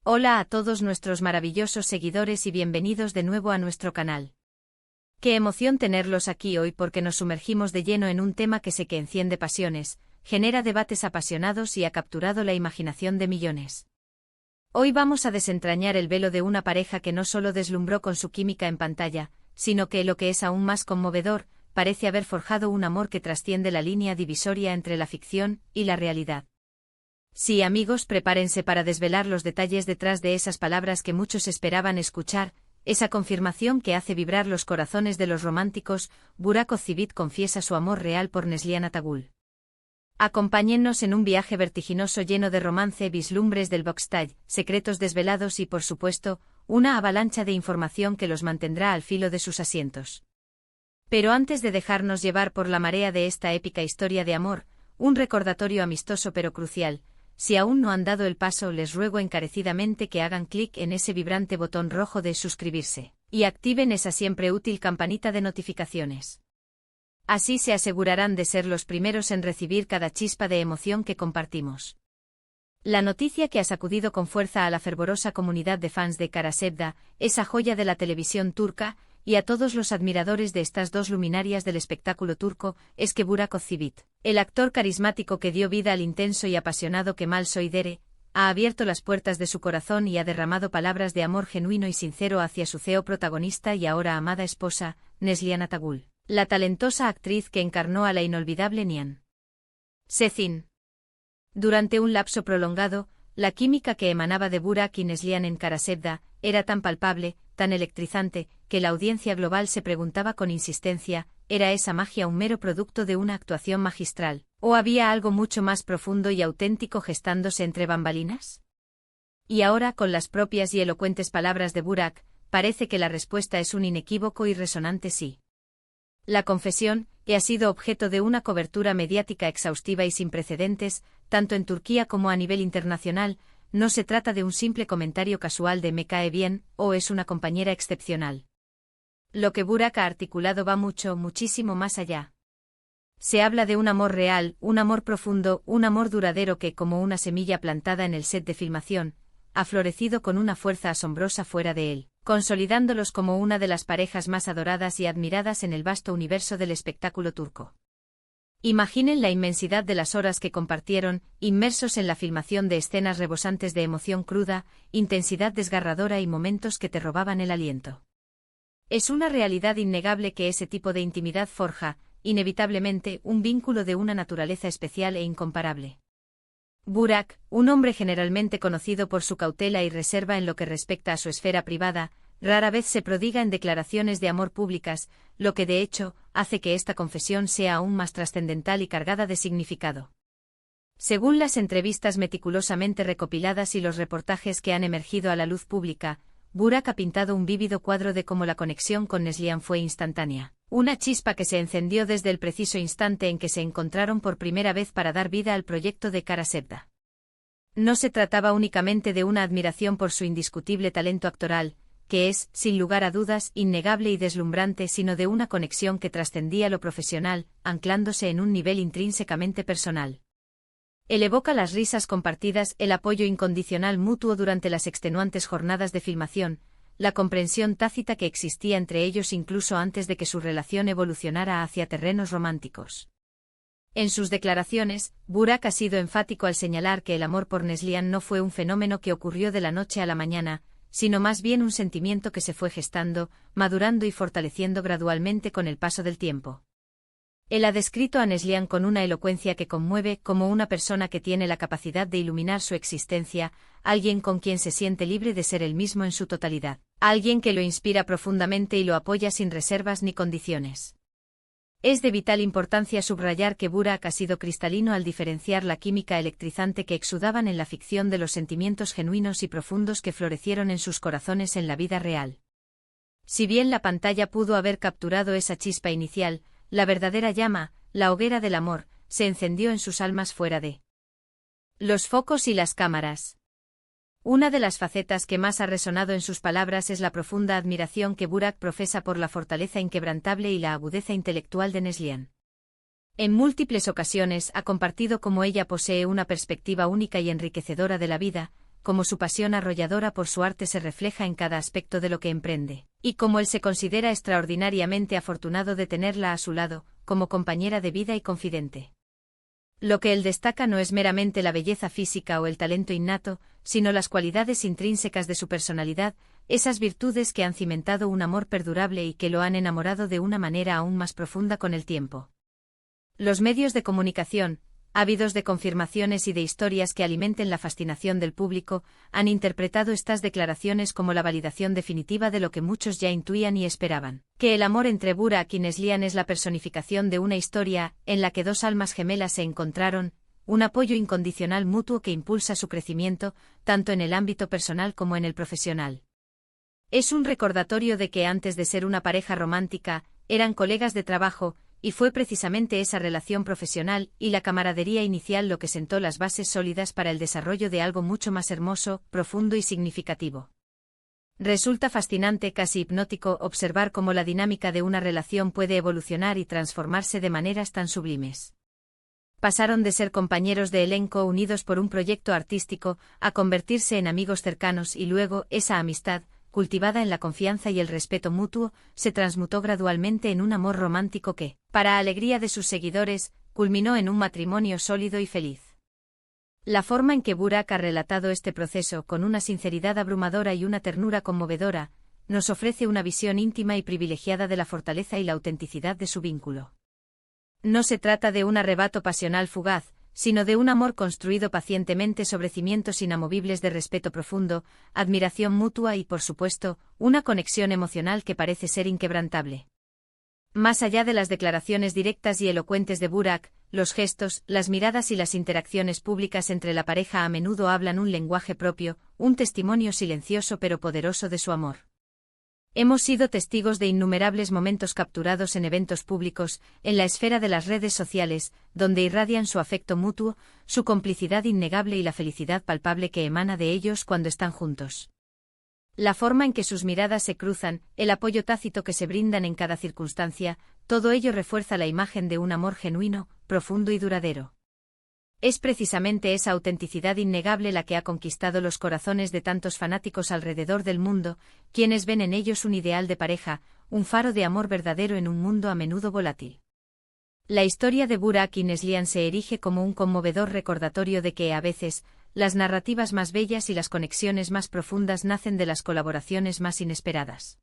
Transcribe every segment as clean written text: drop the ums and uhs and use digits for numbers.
Hola a todos nuestros maravillosos seguidores y bienvenidos de nuevo a nuestro canal. Qué emoción tenerlos aquí hoy porque nos sumergimos de lleno en un tema que sé que enciende pasiones, genera debates apasionados y ha capturado la imaginación de millones. Hoy vamos a desentrañar el velo de una pareja que no solo deslumbró con su química en pantalla, sino que, lo que es aún más conmovedor, parece haber forjado un amor que trasciende la línea divisoria entre la ficción y la realidad. Sí, amigos, prepárense para desvelar los detalles detrás de esas palabras que muchos esperaban escuchar, esa confirmación que hace vibrar los corazones de los románticos. Burak Ozçivit confiesa su amor real por Neslihan Atagül. Acompáñennos en un viaje vertiginoso lleno de romance, vislumbres del backstage, secretos desvelados y, por supuesto, una avalancha de información que los mantendrá al filo de sus asientos. Pero antes de dejarnos llevar por la marea de esta épica historia de amor, un recordatorio amistoso pero crucial. Si aún no han dado el paso, les ruego encarecidamente que hagan clic en ese vibrante botón rojo de suscribirse, y activen esa siempre útil campanita de notificaciones. Así se asegurarán de ser los primeros en recibir cada chispa de emoción que compartimos. La noticia que ha sacudido con fuerza a la fervorosa comunidad de fans de Kara Sevda, esa joya de la televisión turca, y a todos los admiradores de estas dos luminarias del espectáculo turco, es que Burak Ozçivit, el actor carismático que dio vida al intenso y apasionado Kemal Soydere, ha abierto las puertas de su corazón y ha derramado palabras de amor genuino y sincero hacia su CEO protagonista y ahora amada esposa, Neslihan Atagül, la talentosa actriz que encarnó a la inolvidable Nihan Sezin. Durante un lapso prolongado, la química que emanaba de Burak y Neslihan en Kara Sevda era tan palpable, tan electrizante, que la audiencia global se preguntaba con insistencia, ¿era esa magia un mero producto de una actuación magistral, o había algo mucho más profundo y auténtico gestándose entre bambalinas? Y ahora, con las propias y elocuentes palabras de Burak, parece que la respuesta es un inequívoco y resonante sí. La confesión, que ha sido objeto de una cobertura mediática exhaustiva y sin precedentes, tanto en Turquía como a nivel internacional, no se trata de un simple comentario casual de «me cae bien» o «es una compañera excepcional». Lo que Burak ha articulado va muchísimo más allá. Se habla de un amor real, un amor profundo, un amor duradero que, como una semilla plantada en el set de filmación, ha florecido con una fuerza asombrosa fuera de él, consolidándolos como una de las parejas más adoradas y admiradas en el vasto universo del espectáculo turco. Imaginen la inmensidad de las horas que compartieron, inmersos en la filmación de escenas rebosantes de emoción cruda, intensidad desgarradora y momentos que te robaban el aliento. Es una realidad innegable que ese tipo de intimidad forja, inevitablemente, un vínculo de una naturaleza especial e incomparable. Burak, un hombre generalmente conocido por su cautela y reserva en lo que respecta a su esfera privada, rara vez se prodiga en declaraciones de amor públicas, lo que de hecho hace que esta confesión sea aún más trascendental y cargada de significado. Según las entrevistas meticulosamente recopiladas y los reportajes que han emergido a la luz pública, Burak ha pintado un vívido cuadro de cómo la conexión con Neslihan fue instantánea. Una chispa que se encendió desde el preciso instante en que se encontraron por primera vez para dar vida al proyecto de Kara Sevda. No se trataba únicamente de una admiración por su indiscutible talento actoral, que es, sin lugar a dudas, innegable y deslumbrante, sino de una conexión que trascendía lo profesional, anclándose en un nivel intrínsecamente personal. Él evoca las risas compartidas, el apoyo incondicional mutuo durante las extenuantes jornadas de filmación, la comprensión tácita que existía entre ellos incluso antes de que su relación evolucionara hacia terrenos románticos. En sus declaraciones, Burak ha sido enfático al señalar que el amor por Neslihan no fue un fenómeno que ocurrió de la noche a la mañana, sino más bien un sentimiento que se fue gestando, madurando y fortaleciendo gradualmente con el paso del tiempo. Él ha descrito a Neslihan con una elocuencia que conmueve, como una persona que tiene la capacidad de iluminar su existencia, alguien con quien se siente libre de ser él mismo en su totalidad, alguien que lo inspira profundamente y lo apoya sin reservas ni condiciones. Es de vital importancia subrayar que Burak ha sido cristalino al diferenciar la química electrizante que exudaban en la ficción de los sentimientos genuinos y profundos que florecieron en sus corazones en la vida real. Si bien la pantalla pudo haber capturado esa chispa inicial, la verdadera llama, la hoguera del amor, se encendió en sus almas fuera de los focos y las cámaras. Una de las facetas que más ha resonado en sus palabras es la profunda admiración que Burak profesa por la fortaleza inquebrantable y la agudeza intelectual de Neslihan. En múltiples ocasiones ha compartido cómo ella posee una perspectiva única y enriquecedora de la vida, cómo su pasión arrolladora por su arte se refleja en cada aspecto de lo que emprende, y cómo él se considera extraordinariamente afortunado de tenerla a su lado, como compañera de vida y confidente. Lo que él destaca no es meramente la belleza física o el talento innato, sino las cualidades intrínsecas de su personalidad, esas virtudes que han cimentado un amor perdurable y que lo han enamorado de una manera aún más profunda con el tiempo. Los medios de comunicación, ávidos de confirmaciones y de historias que alimenten la fascinación del público, han interpretado estas declaraciones como la validación definitiva de lo que muchos ya intuían y esperaban, que el amor entre Burak y Neslihan es la personificación de una historia en la que dos almas gemelas se encontraron, un apoyo incondicional mutuo que impulsa su crecimiento, tanto en el ámbito personal como en el profesional. Es un recordatorio de que antes de ser una pareja romántica, eran colegas de trabajo, y fue precisamente esa relación profesional y la camaradería inicial lo que sentó las bases sólidas para el desarrollo de algo mucho más hermoso, profundo y significativo. Resulta fascinante, casi hipnótico, observar cómo la dinámica de una relación puede evolucionar y transformarse de maneras tan sublimes. Pasaron de ser compañeros de elenco unidos por un proyecto artístico a convertirse en amigos cercanos y luego esa amistad, cultivada en la confianza y el respeto mutuo, se transmutó gradualmente en un amor romántico que, para alegría de sus seguidores, culminó en un matrimonio sólido y feliz. La forma en que Burak ha relatado este proceso con una sinceridad abrumadora y una ternura conmovedora, nos ofrece una visión íntima y privilegiada de la fortaleza y la autenticidad de su vínculo. No se trata de un arrebato pasional fugaz, sino de un amor construido pacientemente sobre cimientos inamovibles de respeto profundo, admiración mutua y, por supuesto, una conexión emocional que parece ser inquebrantable. Más allá de las declaraciones directas y elocuentes de Burak, los gestos, las miradas y las interacciones públicas entre la pareja a menudo hablan un lenguaje propio, un testimonio silencioso pero poderoso de su amor. Hemos sido testigos de innumerables momentos capturados en eventos públicos, en la esfera de las redes sociales, donde irradian su afecto mutuo, su complicidad innegable y la felicidad palpable que emana de ellos cuando están juntos. La forma en que sus miradas se cruzan, el apoyo tácito que se brindan en cada circunstancia, todo ello refuerza la imagen de un amor genuino, profundo y duradero. Es precisamente esa autenticidad innegable la que ha conquistado los corazones de tantos fanáticos alrededor del mundo, quienes ven en ellos un ideal de pareja, un faro de amor verdadero en un mundo a menudo volátil. La historia de Burak y Neslihan se erige como un conmovedor recordatorio de que, a veces, las narrativas más bellas y las conexiones más profundas nacen de las colaboraciones más inesperadas.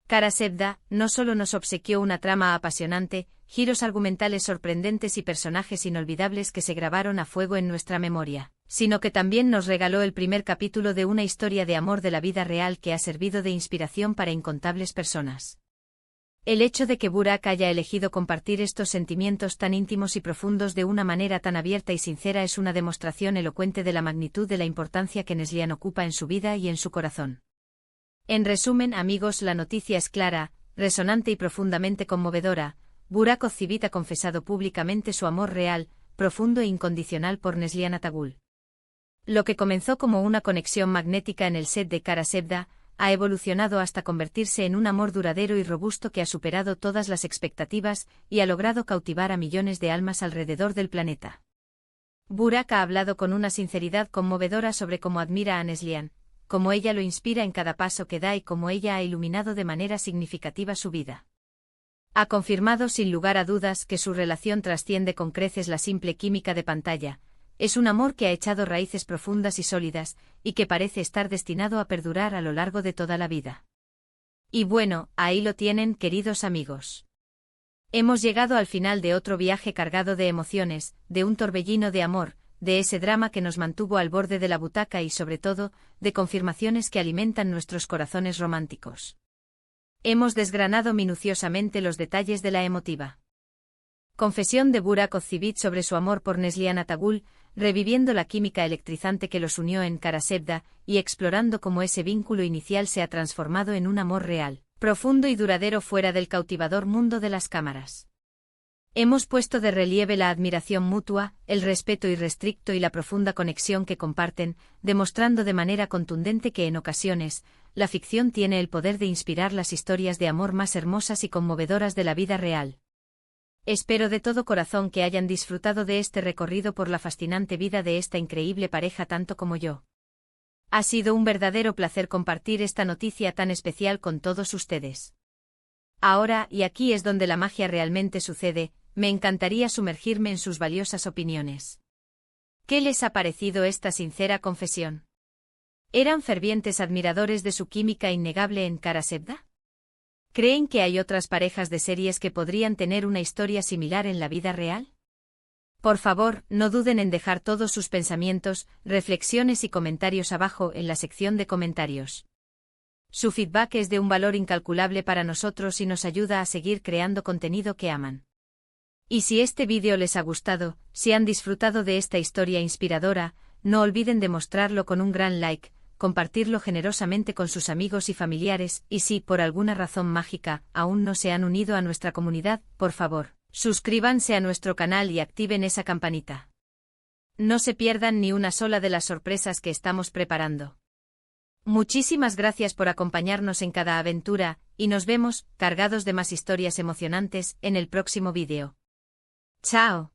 Kara Sevda no solo nos obsequió una trama apasionante, giros argumentales sorprendentes y personajes inolvidables que se grabaron a fuego en nuestra memoria, sino que también nos regaló el primer capítulo de una historia de amor de la vida real que ha servido de inspiración para incontables personas. El hecho de que Burak haya elegido compartir estos sentimientos tan íntimos y profundos de una manera tan abierta y sincera es una demostración elocuente de la magnitud de la importancia que Neslihan ocupa en su vida y en su corazón. En resumen, amigos, la noticia es clara, resonante y profundamente conmovedora. Burak Ozcevic ha confesado públicamente su amor real, profundo e incondicional por Neslihan Atagul. Lo que comenzó como una conexión magnética en el set de Kara Sevda, ha evolucionado hasta convertirse en un amor duradero y robusto que ha superado todas las expectativas y ha logrado cautivar a millones de almas alrededor del planeta. Burak ha hablado con una sinceridad conmovedora sobre cómo admira a Neslihan, cómo ella lo inspira en cada paso que da y cómo ella ha iluminado de manera significativa su vida. Ha confirmado sin lugar a dudas que su relación trasciende con creces la simple química de pantalla. Es un amor que ha echado raíces profundas y sólidas, y que parece estar destinado a perdurar a lo largo de toda la vida. Y bueno, ahí lo tienen, queridos amigos. Hemos llegado al final de otro viaje cargado de emociones, de un torbellino de amor, de ese drama que nos mantuvo al borde de la butaca y sobre todo, de confirmaciones que alimentan nuestros corazones románticos. Hemos desgranado minuciosamente los detalles de la emotiva confesión de Burak Ozcevic sobre su amor por Neslihan Atagul, reviviendo la química electrizante que los unió en Kara Sevda y explorando cómo ese vínculo inicial se ha transformado en un amor real, profundo y duradero fuera del cautivador mundo de las cámaras. Hemos puesto de relieve la admiración mutua, el respeto irrestricto y la profunda conexión que comparten, demostrando de manera contundente que en ocasiones, la ficción tiene el poder de inspirar las historias de amor más hermosas y conmovedoras de la vida real. Espero de todo corazón que hayan disfrutado de este recorrido por la fascinante vida de esta increíble pareja tanto como yo. Ha sido un verdadero placer compartir esta noticia tan especial con todos ustedes. Ahora, y aquí es donde la magia realmente sucede, me encantaría sumergirme en sus valiosas opiniones. ¿Qué les ha parecido esta sincera confesión? ¿Eran fervientes admiradores de su química innegable en Cara Sebda? ¿Creen que hay otras parejas de series que podrían tener una historia similar en la vida real? Por favor, no duden en dejar todos sus pensamientos, reflexiones y comentarios abajo en la sección de comentarios. Su feedback es de un valor incalculable para nosotros y nos ayuda a seguir creando contenido que aman. Y si este vídeo les ha gustado, si han disfrutado de esta historia inspiradora, no olviden demostrarlo con un gran like, compartirlo generosamente con sus amigos y familiares, y si, por alguna razón mágica, aún no se han unido a nuestra comunidad, por favor, suscríbanse a nuestro canal y activen esa campanita. No se pierdan ni una sola de las sorpresas que estamos preparando. Muchísimas gracias por acompañarnos en cada aventura, y nos vemos, cargados de más historias emocionantes, en el próximo vídeo. ¡Chao!